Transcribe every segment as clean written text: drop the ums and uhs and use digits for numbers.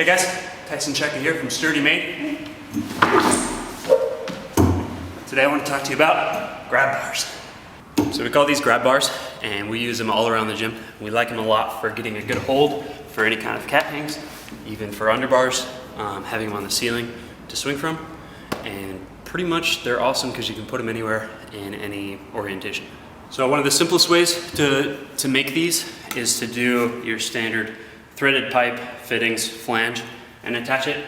Hey guys, Tyson Cecka here from STURDYmade. Today I want to talk to you about grab bars. So we call these grab bars and we use them all around the gym. We like them a lot for getting a good hold for any kind of cat hangs, even for underbars, having them on the ceiling to swing from. And pretty much they're awesome because you can put them anywhere in any orientation. So one of the simplest ways to make these is to do your standard threaded pipe, fittings, flange, and attach it.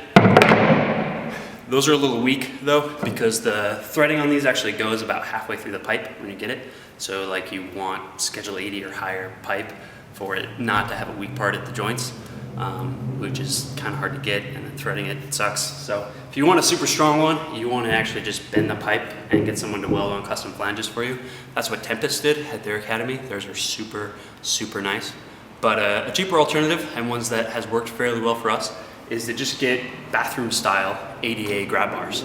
Those are a little weak though, because the threading on these actually goes about halfway through the pipe when you get it. So like you want Schedule 80 or higher pipe for it not to have a weak part at the joints, which is kind of hard to get, and then threading it sucks. So if you want a super strong one, you want to actually just bend the pipe and get someone to weld on custom flanges for you. That's what Tempest did at their academy. Theirs are super, super nice. But a cheaper alternative, and ones that has worked fairly well for us, is to just get bathroom style ADA grab bars.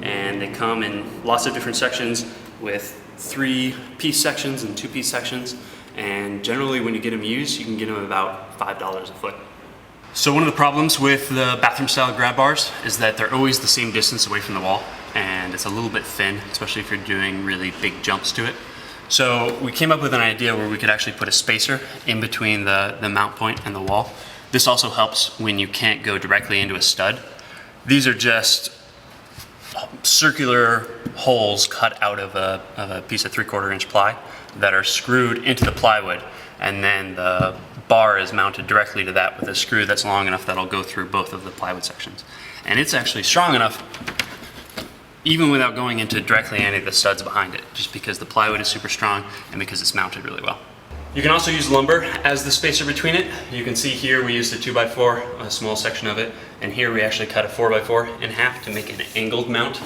And they come in lots of different sections with 3-piece sections and 2-piece sections. And generally when you get them used, you can get them about $5 a foot. So one of the problems with the bathroom style grab bars is that they're always the same distance away from the wall, and it's a little bit thin, especially if you're doing really big jumps to it. So we came up with an idea where we could actually put a spacer in between the mount point and the wall. This also helps when you can't go directly into a stud. These are just circular holes cut out of a piece of 3/4 inch ply that are screwed into the plywood, and then the bar is mounted directly to that with a screw that's long enough that'll go through both of the plywood sections. And it's actually strong enough even without going into directly any of the studs behind it, just because the plywood is super strong and because it's mounted really well. You can also use lumber as the spacer between it. You can see here we used a 2x4, a small section of it, and here we actually cut a 4x4 in half to make an angled mount,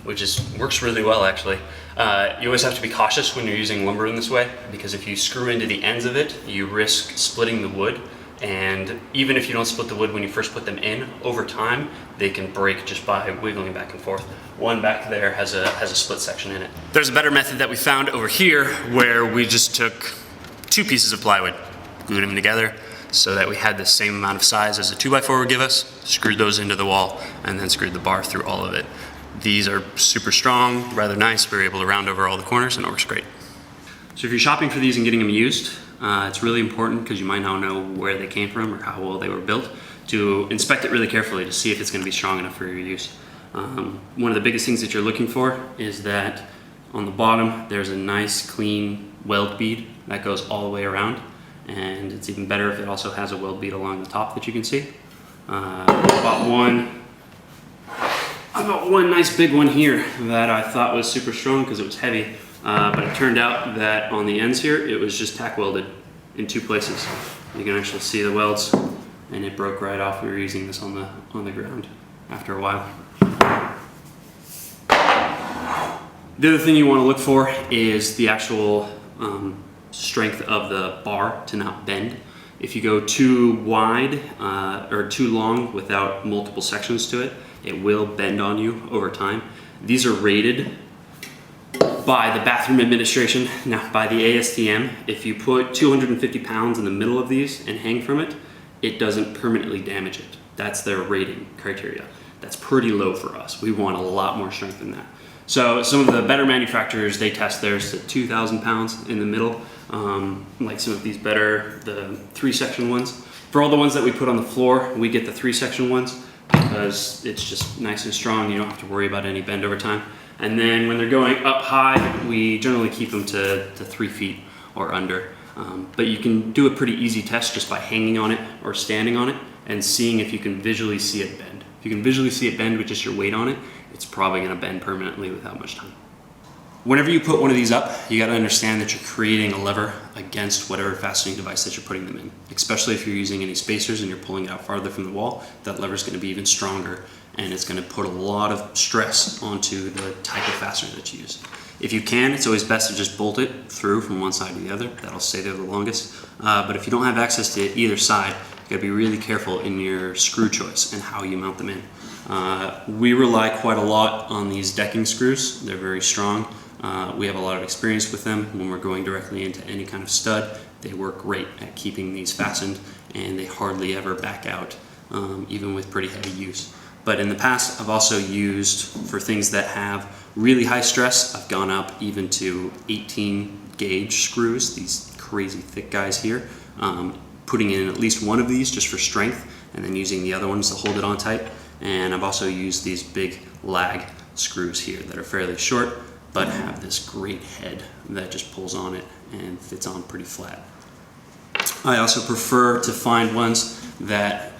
which works really well actually. You always have to be cautious when you're using lumber in this way, because if you screw into the ends of it, you risk splitting the wood. And even if you don't split the wood when you first put them in, over time they can break just by wiggling back and forth. One back there has a split section in it. There's a better method that we found over here where we just took 2 pieces of plywood, glued them together so that we had the same amount of size as a 2x4 would give us, screwed those into the wall, and then screwed the bar through all of it. These are super strong, rather nice. We're able to round over all the corners and it works great. So if you're shopping for these and getting them used, it's really important, because you might not know where they came from or how well they were built, to inspect it really carefully to see if it's going to be strong enough for your use. One of the biggest things that you're looking for is that on the bottom there's a nice clean weld bead that goes all the way around, and it's even better if it also has a weld bead along the top that you can see. I got one nice big one here that I thought was super strong because it was heavy. But it turned out that on the ends here, it was just tack welded in 2 places. You can actually see the welds, and it broke right off. We were using this on the ground after a while. The other thing you want to look for is the actual strength of the bar to not bend. If you go too wide or too long without multiple sections to it, it will bend on you over time. These are rated by the bathroom administration, now by the ASTM. If you put 250 pounds in the middle of these and hang from it, it doesn't permanently damage it. That's their rating criteria. That's pretty low for us. We want a lot more strength than that. So some of the better manufacturers, they test theirs to 2,000 pounds in the middle, like some of these better, the 3-section ones. For all the ones that we put on the floor, we get the 3-section ones because it's just nice and strong. You don't have to worry about any bend over time. And then when they're going up high, we generally keep them to 3 feet or under. But you can do a pretty easy test just by hanging on it or standing on it and seeing if you can visually see it bend. If you can visually see it bend with just your weight on it, it's probably gonna bend permanently without much time. Whenever you put one of these up, you gotta understand that you're creating a lever against whatever fastening device that you're putting them in. Especially if you're using any spacers and you're pulling it out farther from the wall, that lever is gonna be even stronger, and it's gonna put a lot of stress onto the type of fastener that you use. If you can, it's always best to just bolt it through from one side to the other. That'll stay there the longest. But if you don't have access to either side, you gotta be really careful in your screw choice and how you mount them in. We rely quite a lot on these decking screws. They're very strong. We have a lot of experience with them when we're going directly into any kind of stud. They work great at keeping these fastened and they hardly ever back out, even with pretty heavy use. But in the past, I've also used, for things that have really high stress, I've gone up even to 18 gauge screws, these crazy thick guys here, putting in at least one of these just for strength, and then using the other ones to hold it on tight. And I've also used these big lag screws here that are fairly short, but have this great head that just pulls on it and fits on pretty flat. I also prefer to find ones that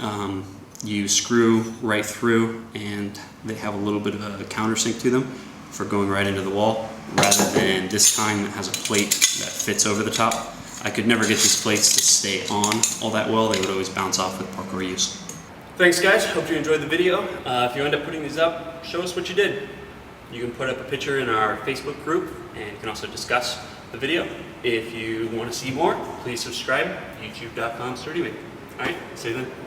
you screw right through and they have a little bit of a countersink to them for going right into the wall, rather than this kind that has a plate that fits over the top. I could never get these plates to stay on all that well. They would always bounce off with Parkour use. Thanks guys, hope you enjoyed the video. If you end up putting these up, show us what you did. You can put up a picture in our Facebook group, and you can also discuss the video. If you want to see more, please subscribe, youtube.com/STURDYmade. Alright, see you then.